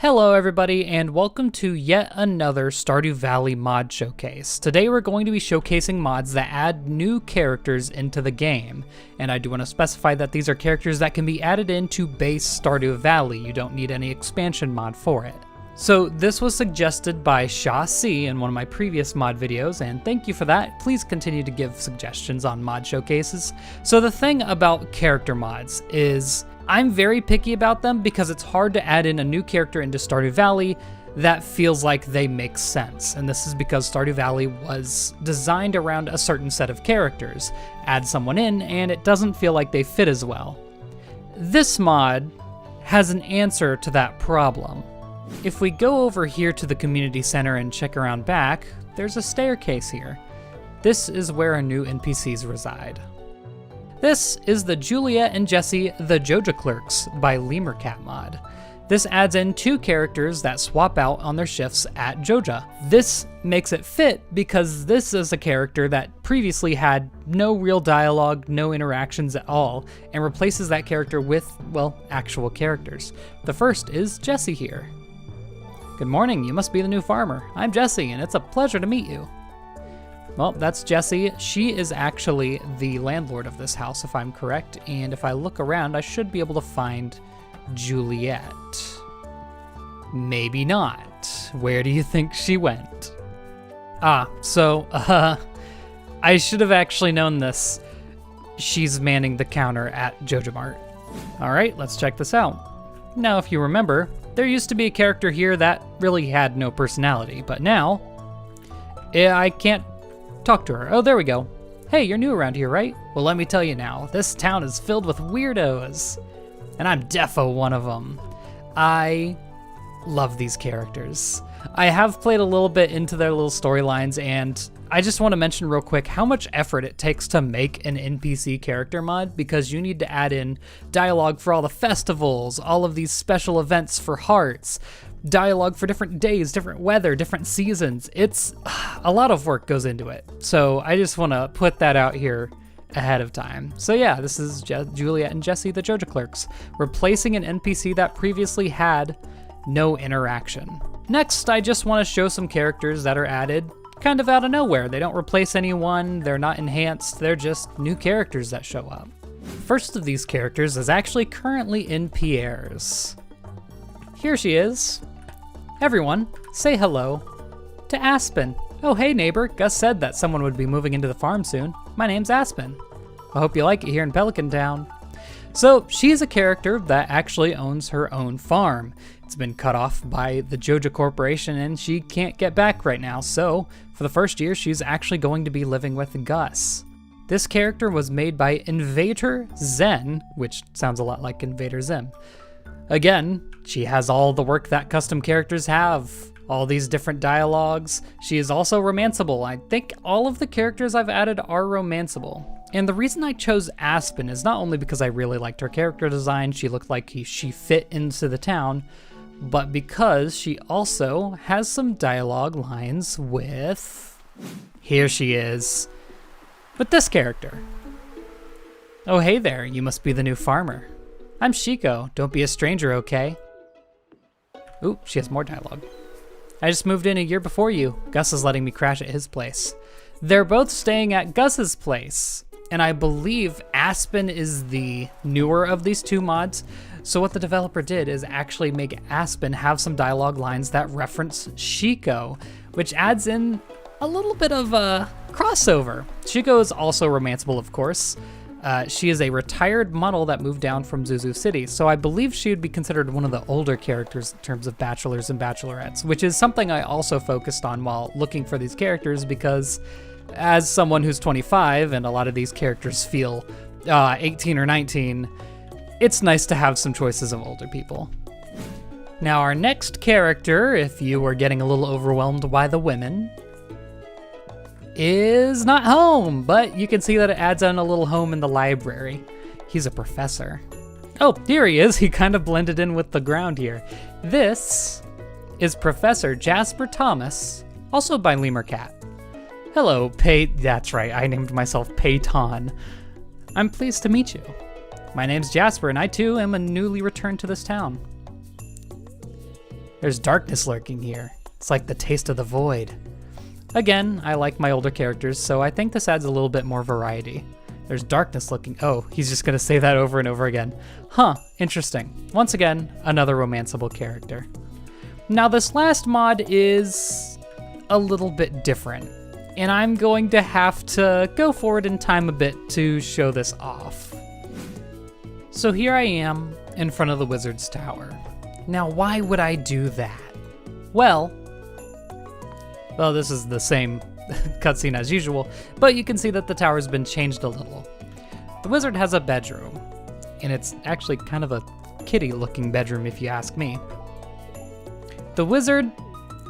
Hello everybody and welcome to yet another Stardew Valley mod showcase. Today we're going to be showcasing mods that add new characters into the game. And I do want to specify that these are characters that can be added into base Stardew Valley. You don't need any expansion mod for it. So this was suggested by Jessie in one of my previous mod videos, and thank you for that. Please continue to give suggestions on mod showcases. So the thing about character mods is I'm very picky about them because it's hard to add in a new character into Stardew Valley that feels like they make sense. And this is because Stardew Valley was designed around a certain set of characters. Add someone in and it doesn't feel like they fit as well. This mod has an answer to that problem. If we go over here to the community center and check around back, there's a staircase here. This is where our new NPCs reside. This is the Juliet and Jessie, the Joja Clerks by Lemurcat mod. This adds in two characters that swap out on their shifts at Joja. This makes it fit because this is a character that previously had no real dialogue, no interactions at all, and replaces that character with, well, actual characters. The first is Jessie here. Good morning, you must be the new farmer. I'm Jessie, and it's a pleasure to meet you. Well, that's Jessie. She is actually the landlord of this house, if I'm correct, and if I look around, I should be able to find Juliet. Maybe not. Where do you think she went? I should have actually known this. She's manning the counter at Joja Mart. All right, let's check this out. Now, if you remember, there used to be a character here that really had no personality, but now, I can't talk to her. Oh, there we go. Hey, you're new around here, right? Well, let me tell you now, this town is filled with weirdos, and I'm defo one of them. I love these characters. I have played a little bit into their little storylines, and I just want to mention real quick how much effort it takes to make an NPC character mod, because you need to add in dialogue for all the festivals, all of these special events for hearts, dialogue for different days, different weather, different seasons. It's a lot of work goes into it. So I just want to put that out here ahead of time. So yeah, this is Juliet and Jessie, the Joja Clerks, replacing an NPC that previously had no interaction. Next, I just want to show some characters that are added kind of out of nowhere. They don't replace anyone, they're not enhanced, they're just new characters that show up. First of these characters is actually currently in Pierre's. Here she is. Everyone, say hello to Aspen. Oh, hey neighbor, Gus said that someone would be moving into the farm soon. My name's Aspen. I hope you like it here in Pelican Town. So she's a character that actually owns her own farm. It's been cut off by the Joja Corporation and she can't get back right now. So for the first year, she's actually going to be living with Gus. This character was made by Invader Zen, which sounds a lot like Invader Zim. Again, she has all the work that custom characters have, all these different dialogues. She is also romanceable. I think all of the characters I've added are romanceable. And the reason I chose Aspen is not only because I really liked her character design, she looked like she fit into the town, but because she also has some dialogue lines with, here she is, with this character. Oh, hey there, you must be the new farmer. I'm Shiko, don't be a stranger, okay? Ooh, she has more dialogue. I just moved in a year before you. Gus is letting me crash at his place. They're both staying at Gus's place. And I believe Aspen is the newer of these two mods. So what the developer did is actually make Aspen have some dialogue lines that reference Shiko, which adds in a little bit of a crossover. Shiko is also romanceable, of course. She is a retired model that moved down from Zuzu City, so I believe she would be considered one of the older characters in terms of bachelors and bachelorettes, which is something I also focused on while looking for these characters, because as someone who's 25, and a lot of these characters feel 18 or 19, it's nice to have some choices of older people. Now our next character, if you were getting a little overwhelmed by the women, is not home, but you can see that it adds on a little home in the library. He's a professor. Oh, here he is. He kind of blended in with the ground here. This is Professor Jasper Thomas, also by Lemurcat. Hello, that's right, I named myself Peyton. I'm pleased to meet you. My name's Jasper, and I too am a newly returned to this town. There's darkness lurking here. It's like the taste of the void. Again, I like my older characters, so I think this adds a little bit more variety. There's darkness looking. Oh, he's just gonna say that over and over again. Huh, interesting. Once again, another romanceable character. Now this last mod is a little bit different, and I'm going to have to go forward in time a bit to show this off. So here I am in front of the wizard's tower. Now why would I do that? Well, this is the same cutscene as usual, but you can see that the tower's been changed a little. The wizard has a bedroom, and it's actually kind of a kitty-looking bedroom if you ask me. The wizard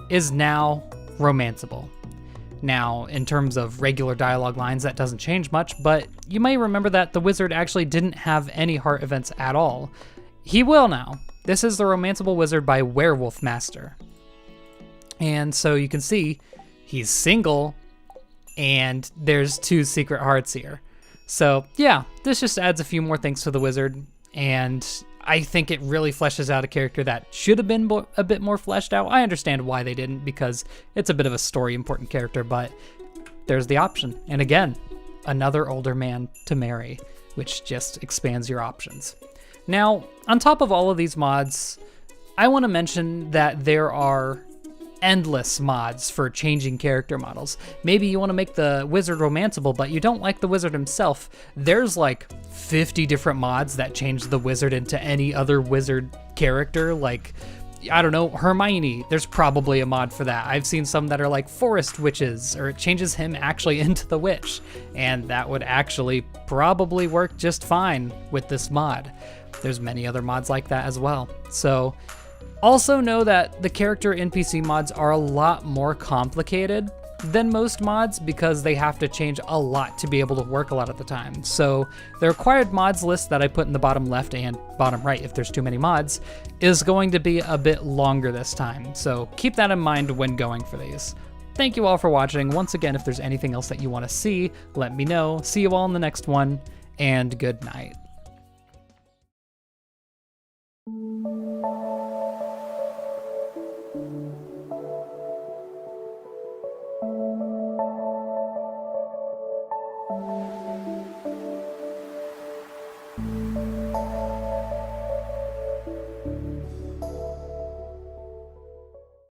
is now romanceable. Now, in terms of regular dialogue lines, that doesn't change much, but you may remember that the wizard actually didn't have any heart events at all. He will now. This is the Romanceable Wizard by Werewolf Master. And so you can see he's single, and there's 2 secret hearts here. So yeah, this just adds a few more things to the wizard, and I think it really fleshes out a character that should have been a bit more fleshed out. I understand why they didn't, because it's a bit of a story important character, but there's the option. And again, another older man to marry, which just expands your options. Now, on top of all of these mods, I want to mention that there are endless mods for changing character models. Maybe you want to make the wizard romanceable, but you don't like the wizard himself. There's like 50 different mods that change the wizard into any other wizard character. Like, I don't know, Hermione, there's probably a mod for that. I've seen some that are like forest witches, or it changes him actually into the witch, and that would actually probably work just fine with this mod. There's many other mods like that as well. So also know that the character NPC mods are a lot more complicated than most mods because they have to change a lot to be able to work a lot of the time. So the required mods list that I put in the bottom left and bottom right, if there's too many mods, is going to be a bit longer this time. So keep that in mind when going for these. Thank you all for watching. Once again, if there's anything else that you want to see, let me know. See you all in the next one, and good night.